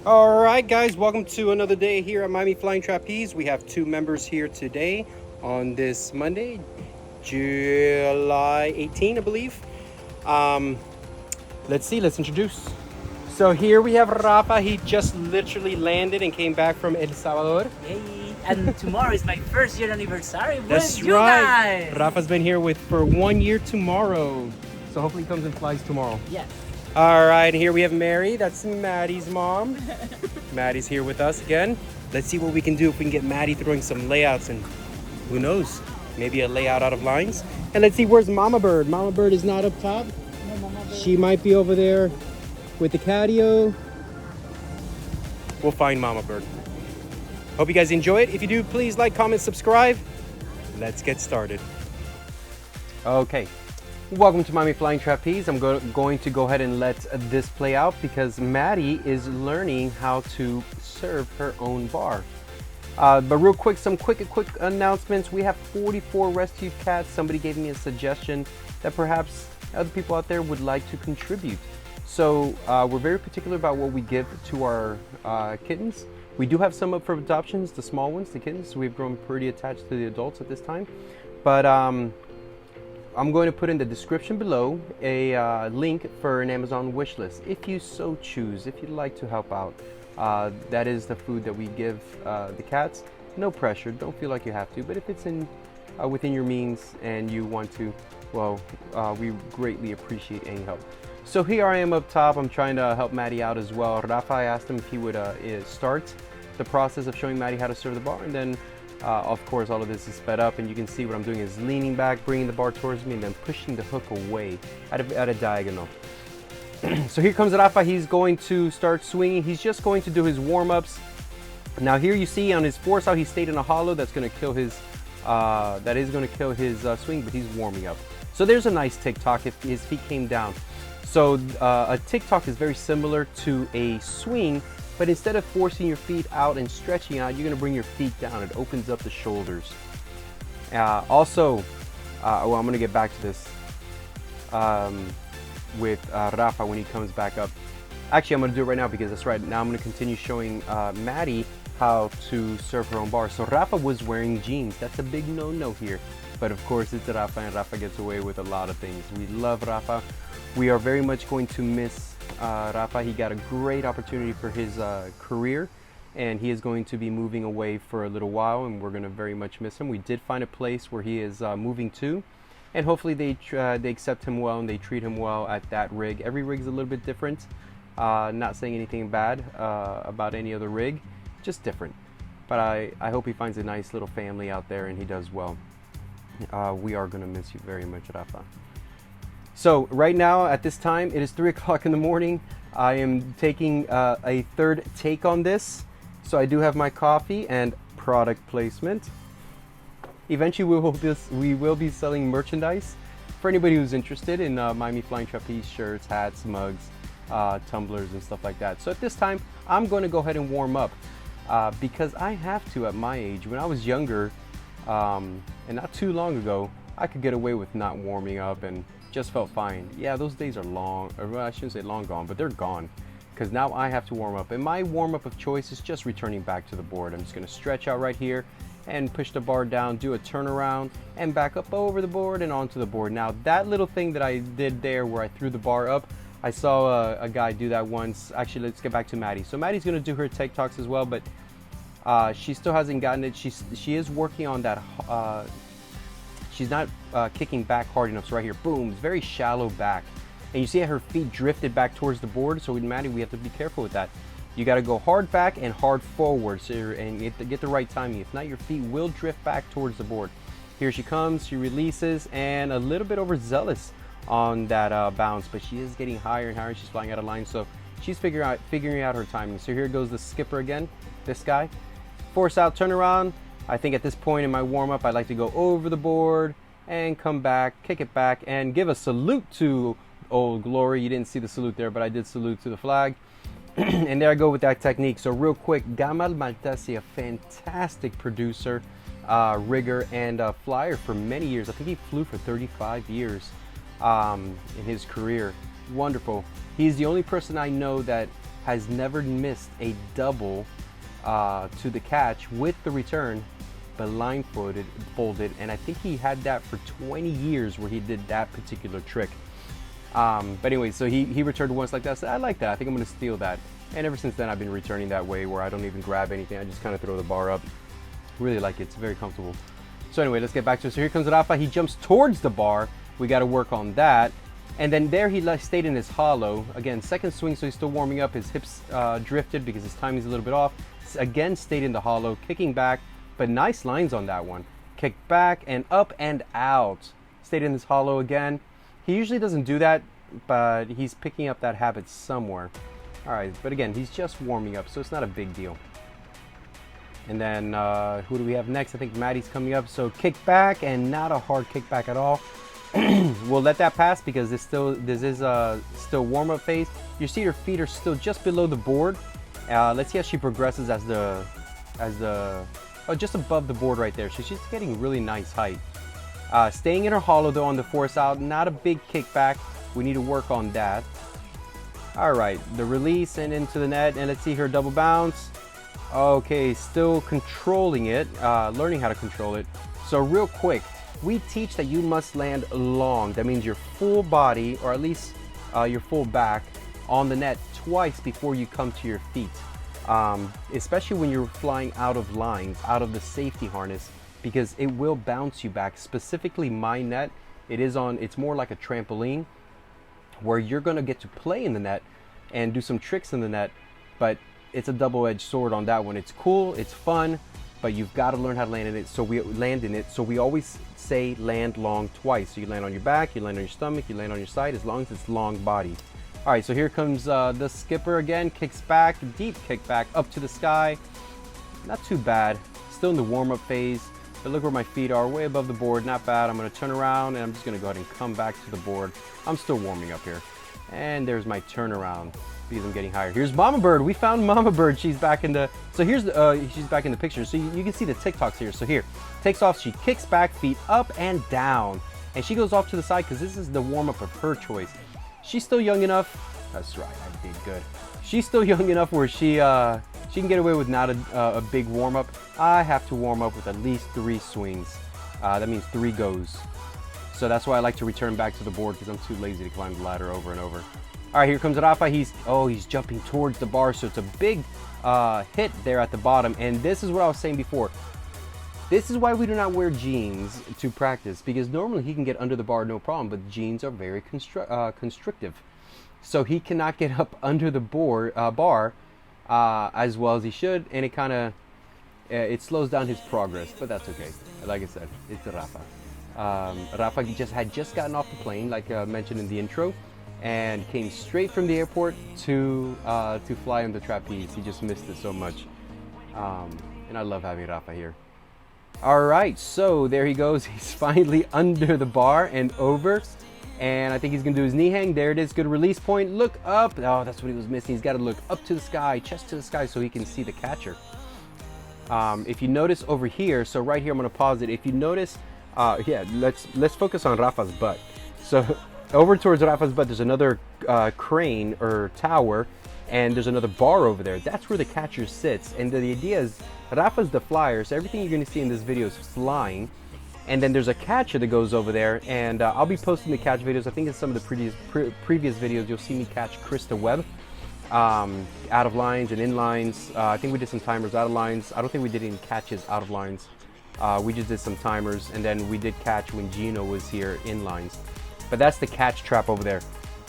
All right, guys, welcome to another day here at Miami Flying Trapeze. We have two members here today on this Monday, July 18, I believe. Um, let's introduce. So here we have Rafa. He just literally landed and came back from El Salvador. Yay! And tomorrow is my first year anniversary That's with you right. guys. Rafa's been here for 1 year tomorrow. So hopefully he comes and flies tomorrow. Yes. All right, here we have Mary. That's Maddie's mom. Maddie's here with us again. Let's see what we can do if we can get Maddie throwing some layouts, and who knows, maybe a layout out of lines. And let's see, where's Mama Bird? Mama Bird is not up top. No, Mama Bird. She might be over there with the catio. We'll find Mama Bird. Hope you guys enjoy it. If you do, please like, comment, subscribe. Let's get started. Okay. Welcome to Miami Flying Trapeze. I'm going to go ahead and let this play out because Maddie is learning how to serve her own bar. But real quick, some quick announcements. We have 44 rescued cats. Somebody gave me a suggestion that perhaps other people out there would like to contribute. So we're very particular about what we give to our kittens. We do have some up for adoptions, the small ones, the kittens. We've grown pretty attached to the adults at this time. But I'm going to put in the description below a link for an Amazon wish list. If you so choose, if you'd like to help out, that is the food that we give the cats. No pressure, don't feel like you have to, but if it's within your means and you want to, well, we greatly appreciate any help. So here I am up top. I'm trying to help Maddie out as well. Rafa, I asked him if he would start the process of showing Maddie how to serve the bar, and then of course, all of this is sped up, and you can see what I'm doing is leaning back, bringing the bar towards me, and then pushing the hook away at a diagonal. So here comes Rafa. He's going to start swinging. He's just going to do his warm-ups. Now here you see on his force out, he stayed in a hollow. That's going to kill his, swing, but he's warming up. So there's a nice tick-tock if his feet came down. So a tick-tock is very similar to a swing, but instead of forcing your feet out and stretching out, you're going to bring your feet down. It opens up the shoulders. Also, well, I'm going to get back to this with Rafa when he comes back up. Actually, I'm going to do it right now because that's right. Now I'm going to continue showing Maddie how to serve her own bar. So Rafa was wearing jeans. That's a big no-no here. But of course, it's Rafa, and Rafa gets away with a lot of things. We love Rafa. We are very much going to miss Rafa. He got a great opportunity for his career, and he is going to be moving away for a little while, and we're going to very much miss him. We did find a place where he is moving to, and hopefully they accept him well and they treat him well at that rig. Every rig is a little bit different. Not saying anything bad about any other rig, just different. But I hope he finds a nice little family out there and he does well. We are going to miss you very much, Rafa. So right now at this time it is 3 o'clock in the morning. I am taking a third take on this. So I do have my coffee and product placement. Eventually we will be selling merchandise for anybody who's interested in Miami Flying Trapeze shirts, hats, mugs, tumblers and stuff like that. So at this time I'm going to go ahead and warm up because I have to at my age. When I was younger and not too long ago, I could get away with not warming up and just felt fine. Yeah, those days are long, or well, I shouldn't say long gone, but they're gone because now I have to warm up, and my warm up of choice is just returning back to the board. I'm just going to stretch out right here and push the bar down, do a turnaround and back up over the board and onto the board. Now that little thing that I did there where I threw the bar up, I saw a guy do that once. Actually, let's get back to Maddie. So Maddie's going to do her tick-tocks as well, but she still hasn't gotten it. She is working on that. She's not kicking back hard enough. So right here, boom, it's very shallow back. And you see how her feet drifted back towards the board. So with Maddie, we have to be careful with that. You got to go hard back and hard forward and get the right timing. If not, your feet will drift back towards the board. Here she comes, she releases, and a little bit overzealous on that bounce, but she is getting higher and higher. She's flying out of line, so she's figuring out her timing. So here goes the skipper again, this guy. Force out, turn around. I think at this point in my warm-up, I like to go over the board and come back, kick it back, and give a salute to Old Glory. You didn't see the salute there, but I did salute to the flag. And there I go with that technique. So real quick, Gamal Maltesi, a fantastic producer, rigger, and flyer for many years. I think he flew for 35 years in his career. Wonderful. He's the only person I know that has never missed a double to the catch with the return, but folded, and I think he had that for 20 years where he did that particular trick. But anyway, so he returned once like that. So I like that. I think I'm going to steal that. And ever since then, I've been returning that way where I don't even grab anything. I just kind of throw the bar up. Really like it. It's very comfortable. So anyway, let's get back to it. So here comes Rafa. He jumps towards the bar. We got to work on that. And then there he stayed in his hollow. Again, second swing, so he's still warming up. His hips drifted because his timing's a little bit off. Again, stayed in the hollow, kicking back. But nice lines on that one. Kick back and up and out. Stayed in his hollow again. He usually doesn't do that, but he's picking up that habit somewhere. All right, but again, he's just warming up, so it's not a big deal. And then who do we have next? I think Maddie's coming up. So kick back, and not a hard kick back at all. We'll let that pass because this is still warm-up phase. You see her feet are still just below the board. Let's see how she progresses as the just above the board right there. So she's getting really nice height. Staying in her hollow though on the force out, not a big kickback. We need to work on that. All right, the release and into the net, and let's see her double bounce. Okay, still controlling it, learning how to control it. So real quick, we teach that you must land long. That means your full body, or at least your full back, on the net twice before you come to your feet. Especially when you're flying out of lines, out of the safety harness, because it will bounce you back. Specifically my net, it's more like a trampoline where you're gonna get to play in the net and do some tricks in the net, but it's a double-edged sword on that one. It's cool, it's fun, but you've got to learn how to land in it. So we always say land long twice. So you land on your back, you land on your stomach, you land on your side, as long as it's long body. All right, so here comes the skipper again, kicks back, deep kick back up to the sky. Not too bad, still in the warm-up phase, but look where my feet are, way above the board, not bad. I'm gonna turn around and I'm just gonna go ahead and come back to the board. I'm still warming up here. And there's my turnaround because I'm getting higher. Here's Momma Bird, we found Momma Bird. She's back in the, so here's the, she's back in the picture. So you can see the TikToks here. So here, takes off, she kicks back, feet up and down. And she goes off to the side because this is the warm-up of her choice. She's still young enough, that's right, I did good. She's still young enough where she can get away with not a big warm-up. I have to warm up with at least 3 swings. That means 3 goes. So that's why I like to return back to the board because I'm too lazy to climb the ladder over and over. All right, here comes Rafa. He's jumping towards the bar, so it's a big hit there at the bottom. And this is what I was saying before. This is why we do not wear jeans to practice, because normally he can get under the bar no problem, but jeans are very constrictive. So he cannot get up under the bar as well as he should, and it slows down his progress, but that's okay. Like I said, it's Rafa. Rafa had just gotten off the plane, like mentioned in the intro, and came straight from the airport to fly on the trapeze. He just missed it so much, and I love having Rafa here. All right, so there he goes. He's finally under the bar and over, and I think he's gonna do his knee hang. There it is, good release point. Look up. Oh, that's what he was missing. He's got to look up to the sky, chest to the sky, so he can see the catcher. If you notice over here, so right here, I'm gonna pause it. If you notice, yeah, let's focus on Rafa's butt. So over towards Rafa's butt, there's another crane or tower, and there's another bar over there. That's where the catcher sits. And the idea is, Rafa's the flyer, so everything you're gonna see in this video is flying. And then there's a catcher that goes over there, and I'll be posting the catch videos. I think in some of the previous videos, you'll see me catch Krista Webb out of lines and in lines. I think we did some timers out of lines. I don't think we did any catches out of lines. We just did some timers, and then we did catch when Gino was here in lines. But that's the catch trap over there.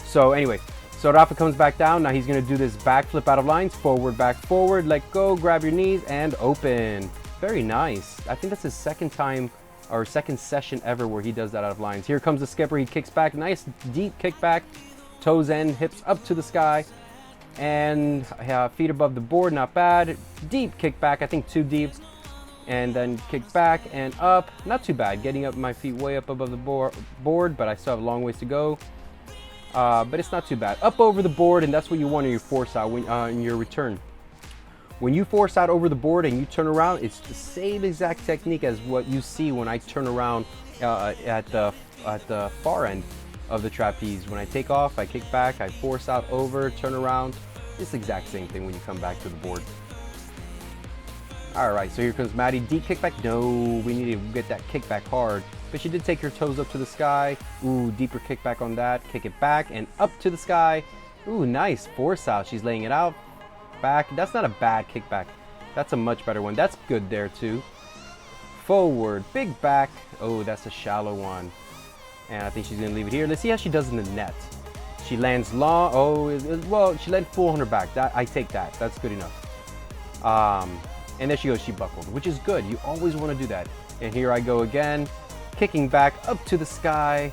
So anyway, so Rafa comes back down. Now he's gonna do this backflip out of lines, forward, back, forward, let go, grab your knees, and open. Very nice. I think that's his second time or second session ever where he does that out of lines. Here comes the skipper, he kicks back, nice deep kick back, toes end, hips up to the sky, and feet above the board, not bad. Deep kick back, I think too deep, and then kick back and up, not too bad. Getting up my feet way up above the board, but I still have a long ways to go. But it's not too bad. Up over the board, and that's what you want in your force out when, in your return. When you force out over the board and you turn around, it's the same exact technique as what you see when I turn around at the far end of the trapeze. When I take off, I kick back, I force out over, turn around, It's the exact same thing when you come back to the board. All right, so here comes Maddie. Deep kickback. No, we need to get that kickback hard. But she did take her toes up to the sky. Ooh, deeper kickback on that. Kick it back and up to the sky. Ooh, nice. Force out. She's laying it out. Back. That's not a bad kickback. That's a much better one. That's good there too. Forward. Big back. Oh, that's a shallow one. And I think she's going to leave it here. Let's see how she does in the net. She lands long. Oh, well, she landed full on her back. I take that. That's good enough. And there she goes, she buckled, which is good. You always want to do that. And here I go again, kicking back up to the sky.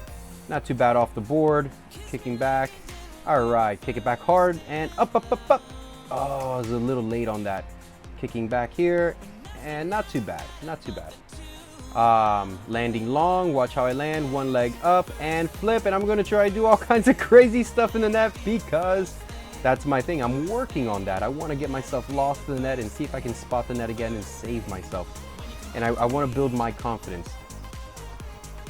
Not too bad off the board. Kicking back. All right, kick it back hard and up, up, up, up. Oh, I was a little late on that. Kicking back here and not too bad, not too bad. Landing long, watch how I land. One leg up and flip. And I'm going to try to do all kinds of crazy stuff in the net because that's my thing. I'm working on that. I want to get myself lost in the net and see if I can spot the net again and save myself. And I want to build my confidence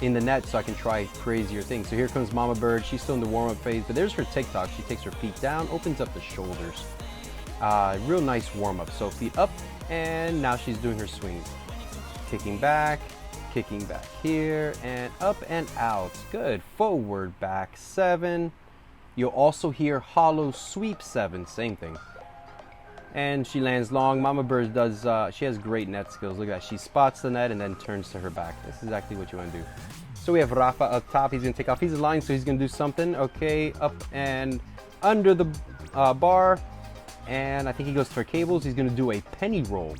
in the net so I can try crazier things. So here comes Mama Bird. She's still in the warm-up phase, but there's her TikTok. She takes her feet down, opens up the shoulders. Real nice warm-up. So feet up, and now she's doing her swings. Kicking back here, and up and out. Good. Forward, back 7. You'll also hear hollow sweep 7, same thing. And she lands long. Mama Bird does, she has great net skills. Look at that. She spots the net and then turns to her back. That's exactly what you want to do. So we have Rafa up top. He's going to take off. He's a line, so he's going to do something. Okay, up and under the bar. And I think he goes for cables. He's going to do a penny roll.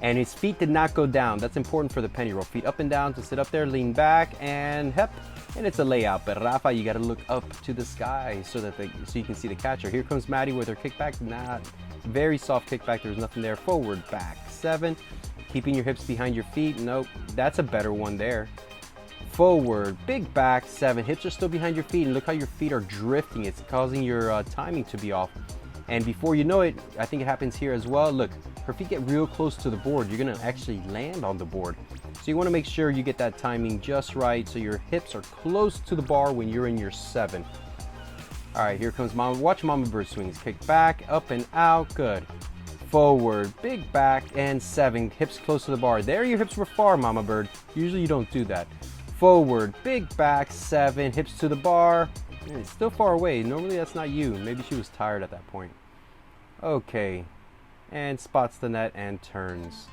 And his feet did not go down. That's important for the penny roll. Feet up and down to sit up there, lean back, and hep. And it's a layout. But Rafa, you got to look up to the sky so you can see the catcher. Here comes Maddie with her kickback. Not very soft kickback. There's nothing there. Forward, back 7. Keeping your hips behind your feet. Nope, that's a better one there. Forward, big back 7. Hips are still behind your feet, and look how your feet are drifting. It's causing your timing to be off. And before you know it, I think it happens here as well. Look, her feet get real close to the board. You're gonna actually land on the board. So you wanna make sure you get that timing just right so your hips are close to the bar when you're in your 7. All right, here comes Mama. Watch Mama Bird swings. Kick back, up and out, good. Forward, big back, and 7. Hips close to the bar. There your hips were far, Mama Bird. Usually you don't do that. Forward, big back, 7. Hips to the bar. It's still far away. Normally that's not you. Maybe she was tired at that point. Okay, and spots the net and turns.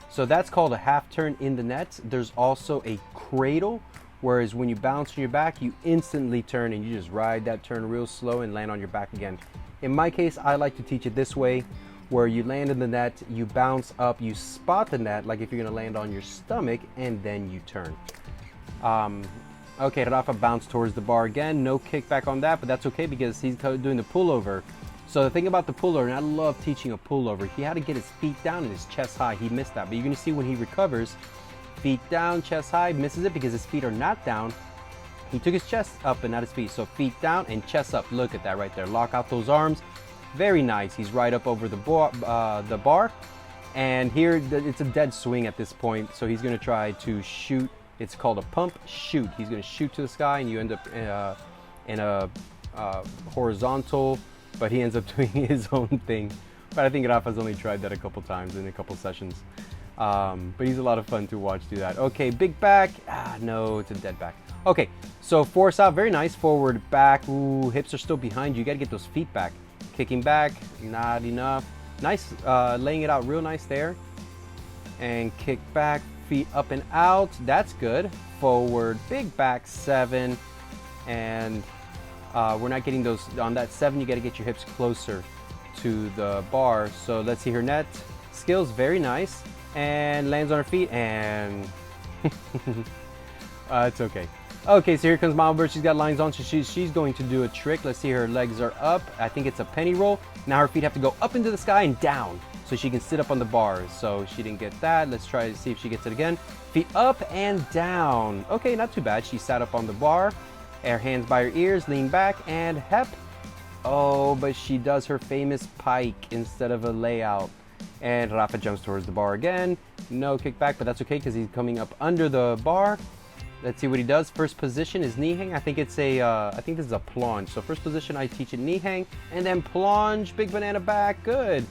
So that's called a half turn in the net. There's also a cradle, whereas when you bounce on your back, you instantly turn and you just ride that turn real slow and land on your back again. In my case, I like to teach it this way, where you land in the net, you bounce up, you spot the net, like if you're gonna land on your stomach, and then you turn. Okay, Rafa bounced towards the bar again. No kickback on that, but that's okay because he's doing the pullover. So the thing about the pullover, and I love teaching a pullover, he had to get his feet down and his chest high. He missed that, but you're gonna see when he recovers, feet down, chest high, misses it because his feet are not down. He took his chest up and not his feet. So feet down and chest up. Look at that right there. Lock out those arms. Very nice. He's right up over the bar. And here it's a dead swing at this point. So he's gonna try to shoot. It's called a pump shoot. He's gonna shoot to the sky and you end up in a horizontal, but he ends up doing his own thing. But I think Rafa's only tried that a couple times in a couple sessions. But he's a lot of fun to watch do that. Okay, big back. No, it's a dead back. Okay, so force out, very nice. Forward, back. Ooh, hips are still behind you. You gotta get those feet back. Kicking back, not enough. Nice, laying it out real nice there. And kick back, feet up and out. That's good. Forward, big back 7. And we're not getting those on that 7. You got to get your hips closer to the bar. So let's see her net skills. Very nice. And lands on her feet and it's okay. Okay, so here comes Mama Bird. She's got lines on, so she's going to do a trick. Let's see, her legs are up. I think it's a penny roll. Now her feet have to go up into the sky and down so she can sit up on the bars. So she didn't get that. Let's try to see if she gets it again. Feet up and down. Okay, not too bad. She sat up on the bar. Her hands by her ears, lean back, and hep. Oh, but she does her famous pike instead of a layout. And Rafa jumps towards the bar again. No kickback, but that's okay because he's coming up under the bar. Let's see what he does. First position is knee hang. I think it's a, I think this is a plunge. So first position, I teach it knee hang, and then plunge, big banana back. Good.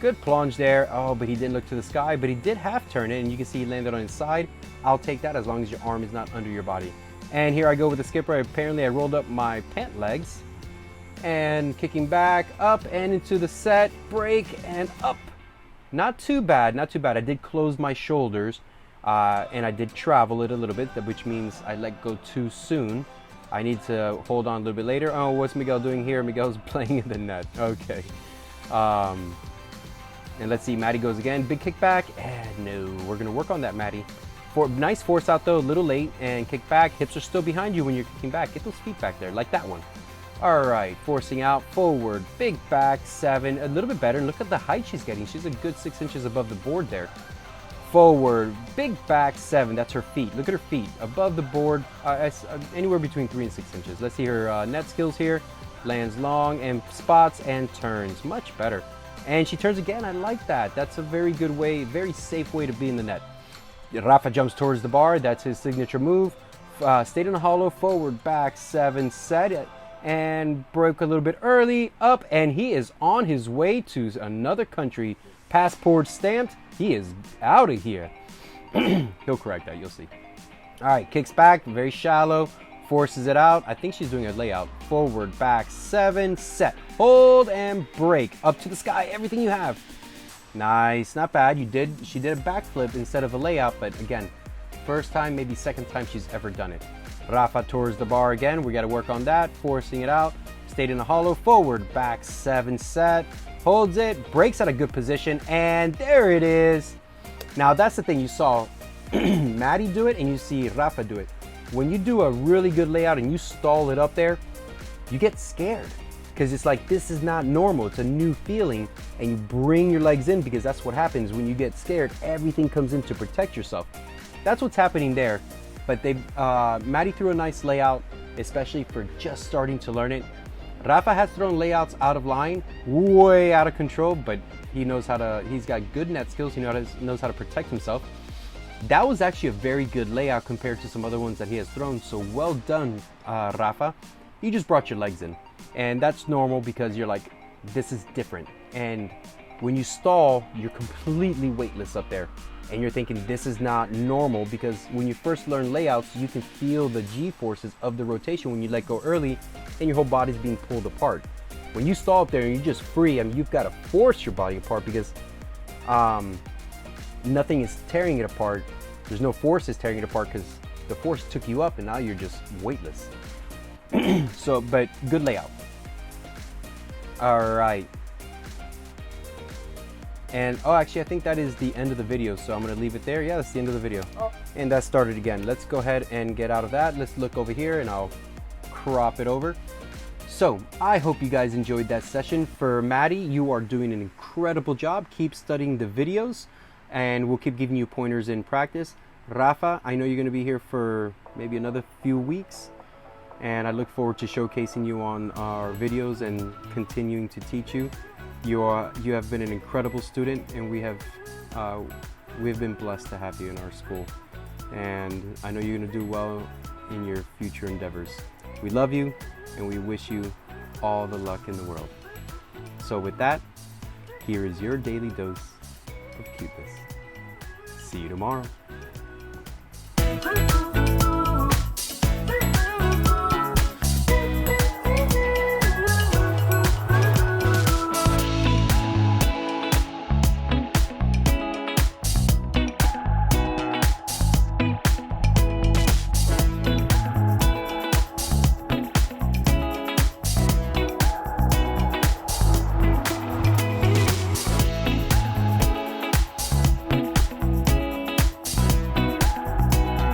Good plunge there. Oh, but he didn't look to the sky, but he did half turn it, and you can see he landed on his side. I'll take that as long as your arm is not under your body. And here I go with the skipper. Apparently I rolled up my pant legs, and kicking back, up and into the set, break and up. Not too bad, not too bad. I did close my shoulders, and I did travel it a little bit, which means I let go too soon. I need to hold on a little bit later. Oh, what's Miguel doing here? Miguel's playing in the net. Okay. And let's see, Maddie goes again. Big kickback, and no, we're gonna work on that, Maddie. Nice force out though, a little late, and kick back. Hips are still behind you when you're kicking back. Get those feet back there, like that one. All right, forcing out, forward, big back, 7, a little bit better. And look at the height she's getting. She's a good 6 inches above the board there. Forward, big back, 7, that's her feet. Look at her feet, above the board, anywhere between 3 and 6 inches. Let's see her net skills here. Lands long and spots and turns, much better. And she turns again, I like that. That's a very good way, very safe way to be in the net. Rafa jumps towards the bar, that's his signature move. Stayed in the hollow, forward, back, 7, set it. And broke a little bit early, up, and he is on his way to another country. Passport stamped, he is out of here. He'll correct that, you'll see. All right, kicks back, very shallow, forces it out. I think she's doing a layout. Forward, back, 7, set. Hold and break, up to the sky, everything you have. Nice, not bad. She did a backflip instead of a layout, but again, first time, maybe second time she's ever done it. Rafa towards the bar again. We got to work on that. Forcing it out. Stayed in the hollow. Forward, back, 7, set. Holds it. Breaks at a good position. And there it is. Now, that's the thing. You saw Maddie do it and you see Rafa do it. When you do a really good layout and you stall it up there, you get scared. Because it's like, this is not normal. It's a new feeling. And you bring your legs in because that's what happens. When you get scared, everything comes in to protect yourself. That's what's happening there. But Maddie threw a nice layout, especially for just starting to learn it. Rafa has thrown layouts out of line, way out of control, but he knows how to, he's got good net skills, he knows how to protect himself. That was actually a very good layout compared to some other ones that he has thrown, so well done, Rafa. You just brought your legs in, and that's normal because you're like, this is different. And when you stall, you're completely weightless up there. And you're thinking this is not normal because when you first learn layouts, you can feel the G-forces of the rotation when you let go early and your whole body's being pulled apart. When you stall up there and you're just free, I mean, you've got to force your body apart because nothing is tearing it apart. There's no forces tearing it apart because the force took you up and now you're just weightless. So, but good layout. All right. And, oh, actually, I think that is the end of the video, so I'm going to leave it there. Yeah, that's the end of the video. Oh. And that started again. Let's go ahead and get out of that. Let's look over here, and I'll crop it over. So, I hope you guys enjoyed that session. For Maddie, you are doing an incredible job. Keep studying the videos, and we'll keep giving you pointers in practice. Rafa, I know you're going to be here for maybe another few weeks, and I look forward to showcasing you on our videos and continuing to teach you. You have been an incredible student, and we've been blessed to have you in our school. And I know you're going to do well in your future endeavors. We love you, and we wish you all the luck in the world. So with that, here is your daily dose of cuteness. See you tomorrow.